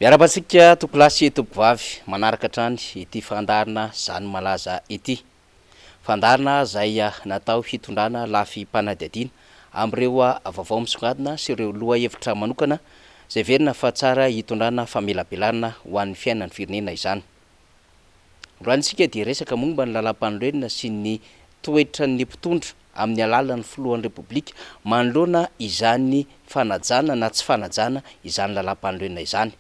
Miarabantsika tokolasy tompovavy manaraka trany ity fandarina zany malaza ity. Fandarina zay natao hitondrana lafim-panadihadiana amin'ireo vaovao misongadina sy ireo lohahevitra manokana izay verina fa tsara hitondrana famelabelanina ho an'ny fiainan'ny firenena izany. Rahantsika dia resaka momba ny lalam-panorenana sy ny toetra ny mpitondra amin'ny alalan'ny filohan'ny repoblika manoloana izany fanajana na tsy fanajana izany lalam-panorenana izany.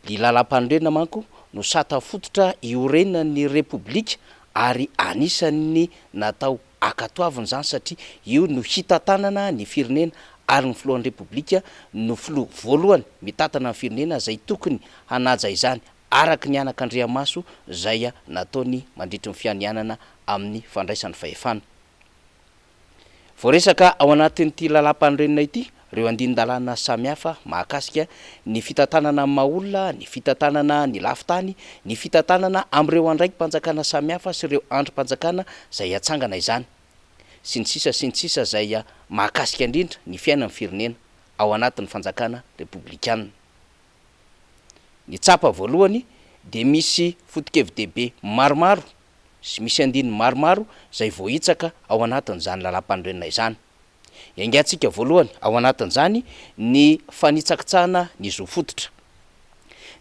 Ny lalam-panorenana manko no satafototra iorenan'ny repoblika ary anisan'ny natao akatoavina izany satria io no hitantanana ny firenena ary ny filohan'ny repoblika no filoha voalohany mitantana ny firenena izay tokony hanaja izany araka ny anak'Andriamaso izay nataony mandritry ny fianianana amin'ny fandraisany fahefana. Voaresaka ao anatin'ity lalam-panorenana ity ireo andinin-dalàna samihafa mahakasika ny fitantanana amin'ny maha-olona, ny fitantanana ny lafitany, ny fitantanana amin'ireo andraiki-panjakana samihafa sy ireo andrim-panjakana izay hatsangana izany sy ny sisa izay mahakasika indrindra ny fiainan'ny firenena ao anatin'ny fanjakana repoblikanina. Ny tsapa voalohany dia misy foto-kevi-dehibe maromaro sy misy andininy maromaro izay voahitsaka ao anatin'izany lalam-panorenana izany. Iaingantsika voalohany ao anatin'izany ny fanitsakitsahana ny zo fototra.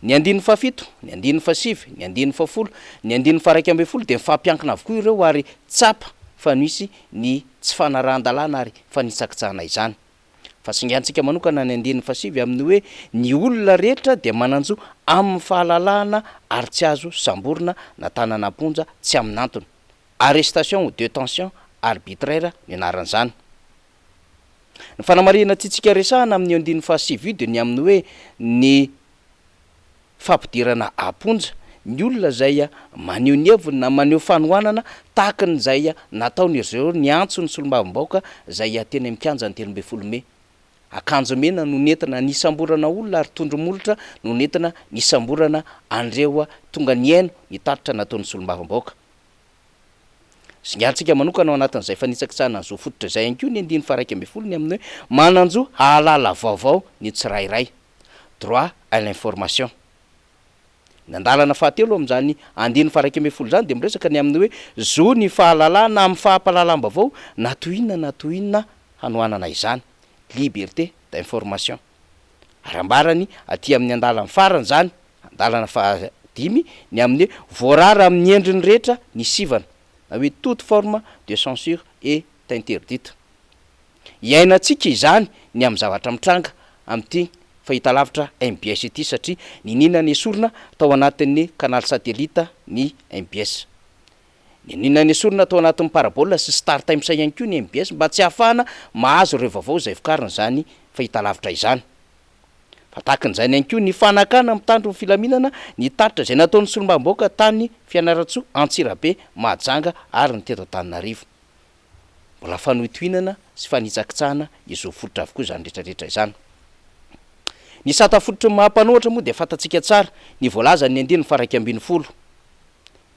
Ny andininy fafito, ny andininy fasivy, ny andininy fafolo, ny andininy faraika ambin'ny folo dia mifampiankina avokoa ireo ary tsapa fa misy ny tsy fanarahan-dalàna ary fanitsakitsahana izany. Fa singantsika manokana ny andininy fasivy amin'ny hoe ny olona rehetra dia mananjo amin'ny fahalalahana ary tsy azo samborina na tananam-ponja tsy amin'ny antony. Arrestation ou détention arbitraire ny anaran'izany. Ny fanamarihana tiantsika resahana amin'ny andininy fahasivy io dia ny amin'ny hoe ny fampidirana amponja ny olona izay maneho ny heviny na maneho fanohanana tahaka n'izay nataony ireo ny antsony solombavambaoka izay teny mikanja ny 13 Mey. Akanjo mena no nentina nisamborana olona ary tondromolotra no nentina nisamborana andreo tonga ny aino ny taritra nataon'ny solombavambaoka. Singantsika manokana ao anatin'izay fanitsakitsahana zo fototra izay ihany koa ny andininy faraika ambin'ny folo ny amin'ny hoe mananjo hahalala vaovao ny tsirairay, droit à l'information. Ny andalana fahatelo amin'izany andininy faraika ambin'ny folo izany dia miresaka ny amin'ny hoe zo ny fahalalana amin'ny fahampahalalam-baovao na toinona hanohanana izany, liberté d'information. Ary ambarany aty amin'ny andalany farany izany, andalana fahadimy ny amin'ny hoe voarara amin'ny endriny rehetra ny sivana na hoe toute forme de censure est interdite. Iainantsika izany ny amin'ny zavatra mitranga amin'ity fahitalavitra MBS ity satria ninona ny esorina tao anatin'ny canal satellite ny MBS. Ninona ny esorina tao anatin'ny parabola sy Star Times ihany koa ny MBS mba tsy hahafahana mahazo ireo vaovao izay vokarina izany fahitalavitra izany. Fa tahakan'izany ihany koa ny fanakana mitandro ny filaminana ny taritra izay nataon'ny solombavambaoka tany Fianaratsoa, Antsirabe, Mahajanga ary ny teto Antananarivo. Mbola fanohitohinana sy fanitsakitsahana izao fototra avokoa izany rehetrarehetra izany. Ny satafototra mahampanohatra moa dia fantatsika tsara ny voalaza ny andininy faraika ambin'ny folo,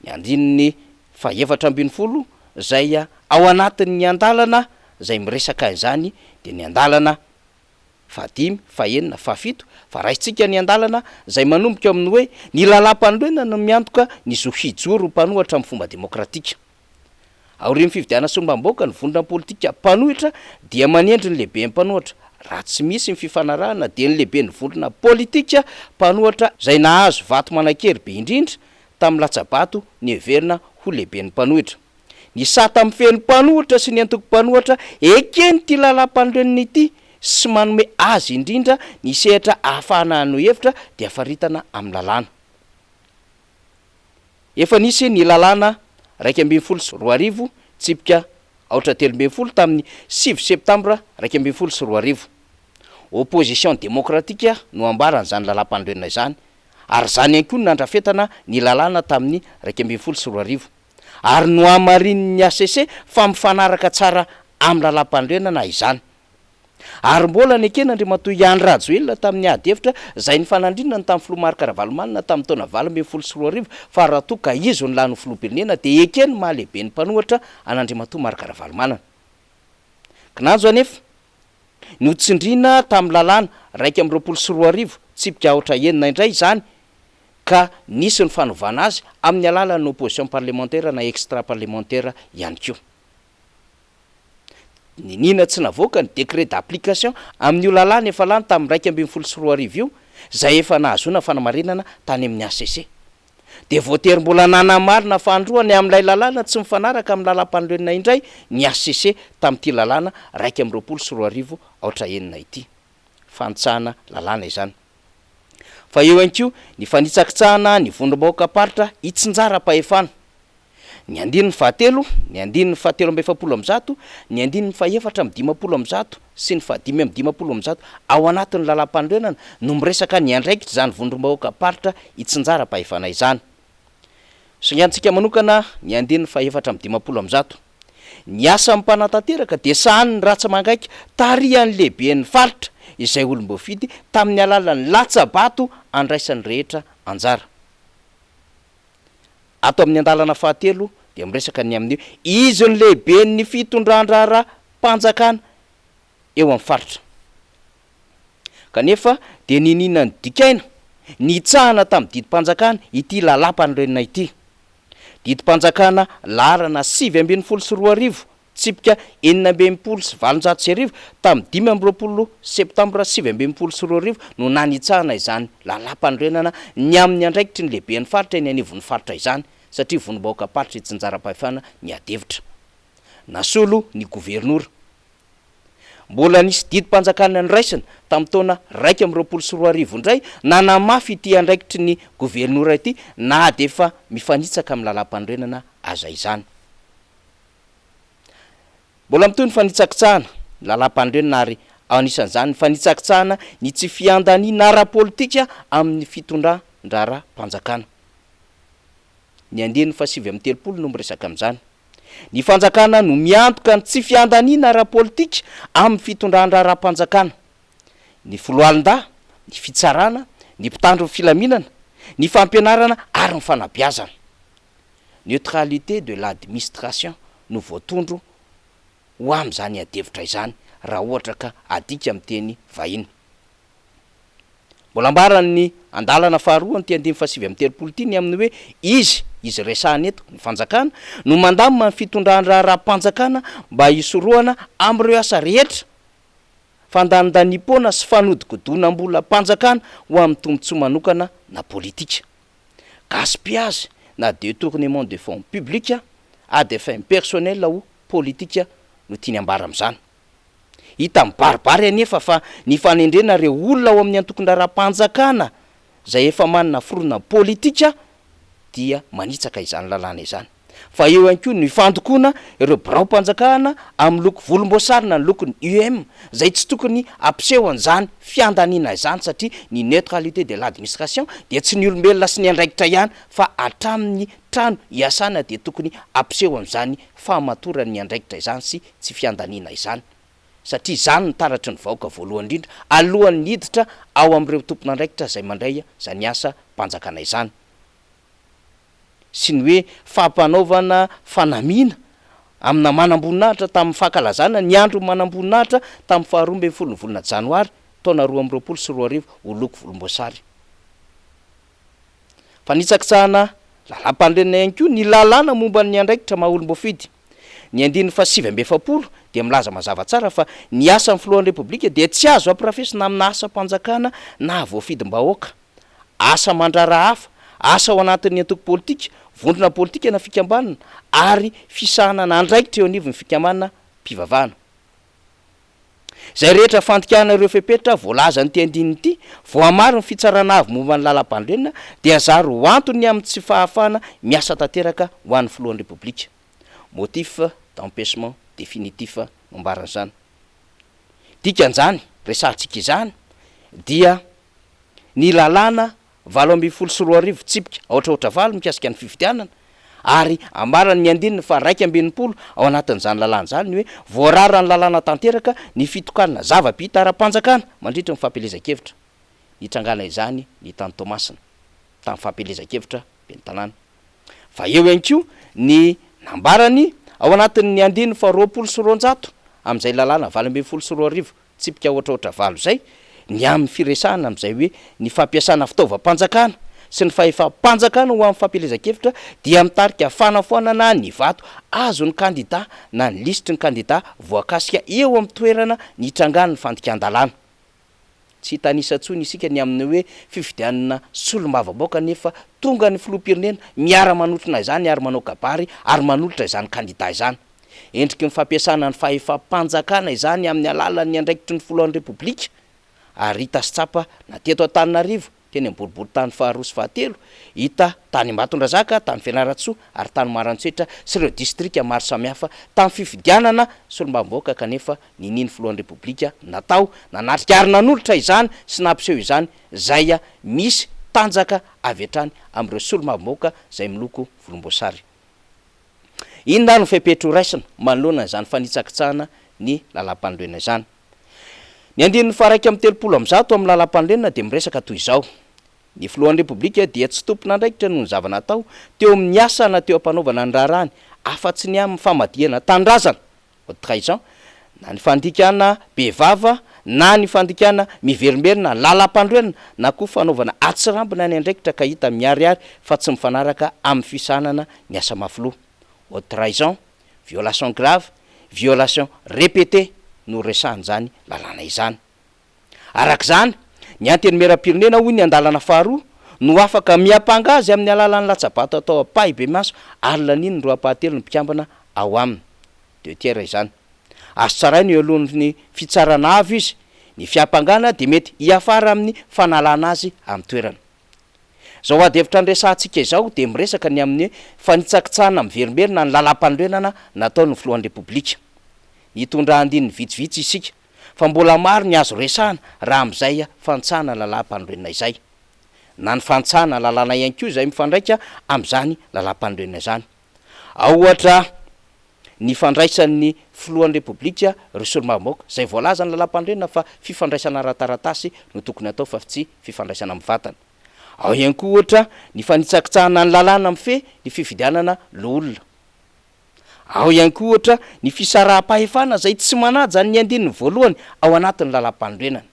ny andininy fahaefatra ambin'ny folo izay ao anatin'ny andalana izay miresaka izany dia ny andalana fahadimy, fahaenina, fahafito, fa raisitsika ny andalana izay manomboka amin'ny hoe ny lalam-panorenana no miantoka ny zo hijoro mpanohatra amin'ny fomba demokratika. Aorian'ny fifidiana solombavambaoka ny vondrona politika mpanohitra dia manendry ny lehibe mpanohatra. Raha tsy misy ny fifanarahana dia ny lehibe ny vondrona politika mpanohatra izay nahazo vato manan-kery be indrindra tamin'ny latsabato ny heverina ho lehibe ny mpanohitra. Ny sata amin'ny feny mpanohitra sy ny antoko-mpanohatra ekeny ty lalam-panorenana ity sy manome azy indrindra ny sehatra ahafahana no hevitra dia faritana amin'ny lalàna. Efa nisy ny lalàna 2 tsipika 13 tamin'ny 7 septambra 2 opposition démocratique no ambaran'izany lalam-panorenana izany ary zany ihany koa no nandrafetana ny lalàna tamin'ny 2 ary no hamarin'ny ACC fa mifanaraka tsara amin'ny lalam-panorenana izany. Ary mbola ny ekena Andriamatoa Iany Rajoelina tamin'ny ady hevitra izay ny fanandrinana tamin'ny filoha Marc Ravalomanina tamin'ny taona 2012 fa raha toa ka izy ny lany filoham-pirenena dia ekeny mahalehibe ny mpanohatra an'Andriamatoa Marc Ravalomanana. Kinanjo anefa notsindriana tamin'ny lalàna 2 amby 24 tsipika oatra enina indray zany ka nisy ny fanovana azy amin'ny alalan'ny opposition parlementaire na extra parlementaire ihany koa. Nina tsy navoaka ny décret d'application amin'ny lalàna efa lany tamin'ny 2024 io zay efa nahazona fanamarinana tany amin'ny ACC. De voatery mbola nanamarina fandroany amin'ilay lalàna tsy mifanaraka amin'ny lalam-panorenana indray ny ACC tamin'ity lalàna 2024 aotra enina ity. Fantsahana lalàna izany. Fa eo ihany koa ny fanitsakitsahana ny vondrom-bahoaka paritra itsinjara-pahefana. Ny andininy fahatelo, ny andininy fahatelo amby efapolo amby zato, ny andininy fahaefatra amby dimapolo amby zato sy ny fahadimy amby dimapolo amby zato ao anatin'ny lalam-panorenana no miresaka ny andraikitra zany vondrom-bahoaka paritra itsinjara-pahefana izany. Songantsika manokana ny andininy fahaefatra amby dimapolo amby zato. Ny asa mpanantanteraka de sahan'ny ratsa mangaika tarihan'ny lehiben'ny faritra izay olom-boafidy tamin'ny alalan'ny latsabato andraisan'ny rehetra anjara. Ato amin'ny andalana fahatelo de miresaka ny amin'ny izy ny lehiben'ny fitondran-drara mpanjakana eo amin'ny faritra. Kanefa de ninina ny dikaina nitsahana tamin'ny didim-panjakana ity lalam-panorenana ity. Didim-panjakana larana 724 tsipika 927 tamin'ny 5 septambra 724 no nanitsahana izany lalam-panorenana ny amin'ny andraikitry ny lehiben'ny faritra ny anivon'ny faritra izany satria vondrom-bahoaka paritra itsinjara-pahefana ny adevitra. Nasolo ny gouvernoura. Mbola nisy didim-panjakana niraisana tamin'ny taona 2024 indray nanamafy ity andraikitry ny gouvernoura ity na de efa mifanitsaka amin'ny lalam-panorenana aza izany. Mbola mitoy ny fanitsakitsahana lalam-panorenana ary anisan'izany ny fanitsakitsahana ny tsy fiandaniana ara-politika amin'ny fitondran-drara mpanjakana. Ny andininy fahasivy amby telopolo no miresaka amin'izany. Ny fanjakana no miantoka ny tsy fiandaniana ara-politika amin'ny fitondran-drara mpanjakana. Ny foloalinda, ny fitsarana, ny mpitandro ny filaminana, ny fampianarana ary ny fanabeazana. Neutralité de l'administration no voatondro ho amin'izany adevitra izany raha ohatra ka adika amin'ny teny vahiny. Mbola ambarany andalana faharoa ny andininy fahasivy amby telopolo ity ny amin'ny hoe izy resahany eto ny fanjakana no mandamina ny fitondran-drara mpanjakana mba hisorohana amin'ireo asa rehetra fandanindanimpona sy fanodikodonam-bola mpanjakana ho amin'ny tombotsoa manokana na politika. Gaspillage na détournement de fonds publics à des fins personnelles ou politika no tiany ambara amin'izany. Hita mibaribary anefa fa ny fanendrena reo olona ao amin'ny antokon-drara-mpanjakana zay efa manana forona politika dia manitsaka izany lalàna izany. Fa eo ihany koa ny fandokoana ireo birao-mpanjakana amin'ny loko volomboasarina ny lokony UM zay tsy tokony ampiseho an'izany fiandaniana izany satria ny neutralité de l'administration dia tsy ny olombelona sy ny andraikitra ihany fa hatramin'ny trano hiasana de tokony ampiseho an'izany fahamatorany andraikitra izany sy tsy fiandaniana izany. Satria izany ny taratry ny vahoaka voalohany indrindra alohan'ny niditra ao amin'ireo tompon'andraikitra zay mandray zany asa mpanjakana izany. Sy ny hoe fampanaovana fanamina amina manam-boninahitra tamin'ny fankalazana ny andro manam-boninahitra tamin'ny 12 volana janoary taona 2024 ho loko volomboasary. Fanitsakitsahana lalam-panorenana ihany koa ny lalàna momba ny andraikitra maha olom-boafidy. Ny andininy fahasivy amby efapolo dia milaza mazava tsara fa ny asa amin'ny filohan'ny repoblika dia tsy azo amparafesina amina asa mpanjakana na voafidim-bahoaka, asa mandrara hafa, asa ao anatin'ny antoko politika, vondrona politika na fikambanana ary fisahana andraikitra eo anivon'ny fikambanana mpivavahana. Zay rehetra fantikana ireo fepetra voalaza ny andininy ity voamary ny fitsarana avy momba ny lalam-panorenana dia zaro ho antony amin'ny tsy fahafahana miasa tanteraka ho an'ny filohan'ny repoblika. Motif d'empêchement définitif mombaran'izany. Dikan'izany resahantsika izany dia ny lalàna 724 tsipika ohatraohatra valo mikasika ny fifidianana ary ambarany ny andininy fa 120 ao anatin'izany lalàna zany ny hoe voarara ny lalàna tanteraka ny fitokanana zava-bita ara-mpanjakana mandritra ny fampelezan-kevitra. Nitrangana izany ny tany Tomasina tamin'ny fampelezan-kevitra ben'ny tanàna. Fa eo ihany koa ny nambarany ao anatin'ny andininy fa 20 sy 200 amin'izay lalàna 724 tsipika ohatraohatra valo zay ny amin'ny firesahana am'izay hoe ny fampiasana fitaovam-panjakana sy ny fahefam-panjakana ho amin'ny fampielezan-kevitra dia mitarika fanafoanana ny vato azo ny kandida na ny listry ny kandida voakasika eo amin'ny toerana ny itrangana ny fandikan-dalàna. Tsy hitanisatsoiny isika ny amin'ny hoe fifidianana solombava-baoaka nefa tonga ny filoham-pirenena miara-manotrona izany ary manao kabary ary manolotra izany kandida izany. Endriky ny fampiasana ny fahefam-panjakana izany amin'ny alalan'ny andraikitry ny foloan'ny repoblika ary hita sy tsapa na teto Antananarivo teny amboribory tany faharoa sy fahatelo, hita tany Ambatondrazaka, tany Fianaratsoa ary tany Maroantsetra sy ireo distrika maro samihafa tamin'ny fifidianana solombava-baoaka kanefa nininy filohan'ny repoblika natao nanatrika ary nanolotra izany sy nampiseho izany zay misy tanjaka avy hatrany amin'ireo solombava-baoaka zay miloko volomboasary. Inona no fepetra ho raisina manoloana izany fanitsakitsahana ny lalam-pandroena izany. Ny andininy faraiky amin'ny 300 amin'ny lalam-pandroena dia miresaka toy izao: ny filohan'ny repoblika dia tsy tompona andraikitra noho ny zavanatao teo amin'ny asa na teo ampanaovana ny raharahany afa-tsy ny amin'ny famadihana tandrazana trahison, na ny fandikana bevava na ny fandikana miverimberina lalam-pandroena na koa fanaovana atsirambina ny andraikitra ka hita miariary fa tsy mifanaraka amin'ny fisanana ny asa mafiloha. Haute trahison, violation grave, violation répétée no resahany zany lalàna izany. Arak'izany ny antenimieram-pirenena hoy ny andalana faharoa no afaka miapanga azy amin'ny alalan'ny latsabato atao apahy be maso ary laniny ro apahatelo ny mpikambana ao aminy 2 tiers izany. Azo tsarainy eo alohan'ny fitsarana avy izy ny fiampangana de mety hiafara amin'ny fanalana azy amin'ny toerana. Zao ady hevitra nyresahantsika izao de miresaka ny amin'ny fanitsakitsahana miverimberina ny lalam-pandroenana nataon'ny filohan'ny repoblika. Nitondra andininy vitsivitsy isika fa mbola maro ny azo resahana raha am'izay fantsahana lalam-pandroenana izay na ny fantsahana lalàna ihany koa izay mifandraika am'izany lalam-pandroenana izany. Ao ohatra ny fandraisan'ny filohan'ny repoblika ry solombava-baoaka zay voalaza ny lalam-pandroenana fa fifandraisana ara-taratasy no tokony atao fa tsy fifandraisana amin'ny vatana. Ao ihany koa ohatra ny fanitsakitsahana ny lalàna amin'ny fe ny fifidianana loolona. Ao ihany koa ohatra ny fisaraha-pahefana zay tsy manaja ny andininy voalohany ao anatin'ny lalam-pandroenana.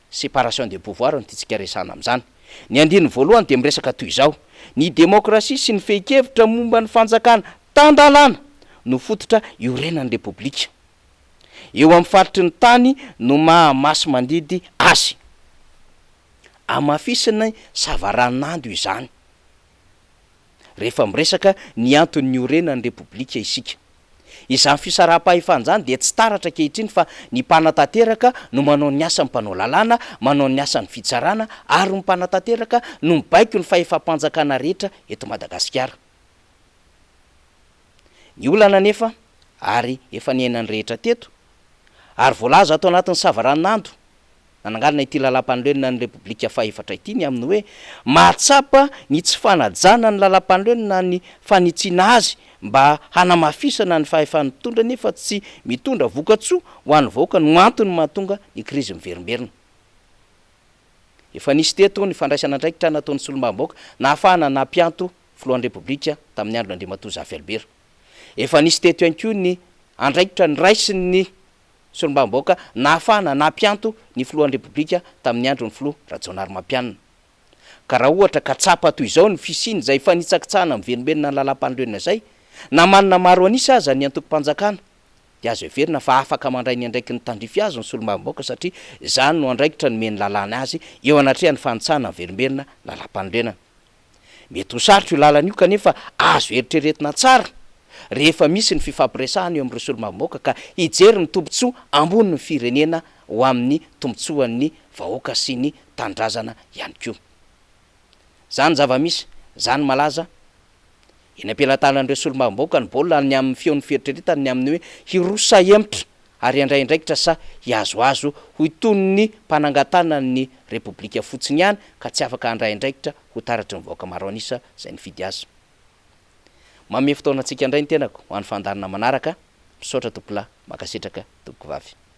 Séparation des pouvoirs no tiantsika resahana amin'izany. Ny andininy voalohany de miresaka toy izao: ny demokrasia sy ny fehi-kevitra momba ny fanjakana tandalàna no fototra iorenan'ny repoblika. Eo amin'ny faritry ny tany no mahamasy mandidy azy. Amafisina savaranando izany. Rehefa miresaka ny antony iorenan'ny repoblika isika. Izany fisaraha-pahefana zany de tsy taratra kehitriny fa ny mpanatanteraka no manao ny asa ny mpanao lalàna, manao ny asa ny fitsarana ary ny mpanatanteraka no mibaiko ny fahefam-panjakana rehetra eto Madagasikara. Ny olana nefa ary efa niainany rehetra teto ary voalaza atao anatin'ny savaranando nanangalina ity lalam-pandroenana ny repoblika fahefatra ity ny amin'ny hoe mahatsapa ny tsy fanajana ny lalam-pandroenana ny fanitsiana azy mba hanamafisana ny fahefany mitondra nefa tsy mitondra vokatsoa ho an'ny vahoaka no antony mahatonga ny krizy miverimberina. Efa nisy teto ny fandraisana andraikitra nataon'ny solombava-baoaka na ahafahana nampianto filohan'ny repoblika tamin'ny andron'Andriamatoa Zavelbera. Efa nisy teto ihany koa ny andraikitra ny raisin'ny solombava-baoaka na ahafahana nampianto ny filohan'ny repoblika tamin'ny andron'ny filoha Rajaonarimampianina. Ka raha ohatra ka tsapa toy izao ny fisiny zay fanitsakitsahana miverimberina ny lalam-pandroenana zay na manana maro anisa aza ny antoko-panjakana de azo heverina fa afaka mandray ny andraiky ny tandrify azy ny solombava-baoaka satria zany no andraikitra ny meny lalàna azy eo anatrehan'ny fanitsahana miverimberina lalam-pandroenana. Mety ho sarotra io lalana io kanefa azo eritreretina tsara rehefa misy ny fifampiresahana eo amin'ireo solombava-baoaka ka hijery ny tombotsoa ambony ny firenena ho amin'ny tombotsoan'ny vahoaka sy ny tandrazana ihany koa. Zany zava-misy, zany malaza eny am-pelantanan'ireo solombava-baoaka ny baolina ny amin'ny feon'ny fieritreretany ny amin'ny hoe hirosa hemitra ary andray andraikitra sa hiazoazo ho itony ny mpanangatana ny repoblika fotsiny ihany ka tsy afaka andray andraikitra ho taratry ny vahoaka maro anisa zay ny fidy azy. Mame fotoana antsika indray ny tenako ho an'ny fandarana manaraka, misaotra tompola, makasitraka tompoko vavy.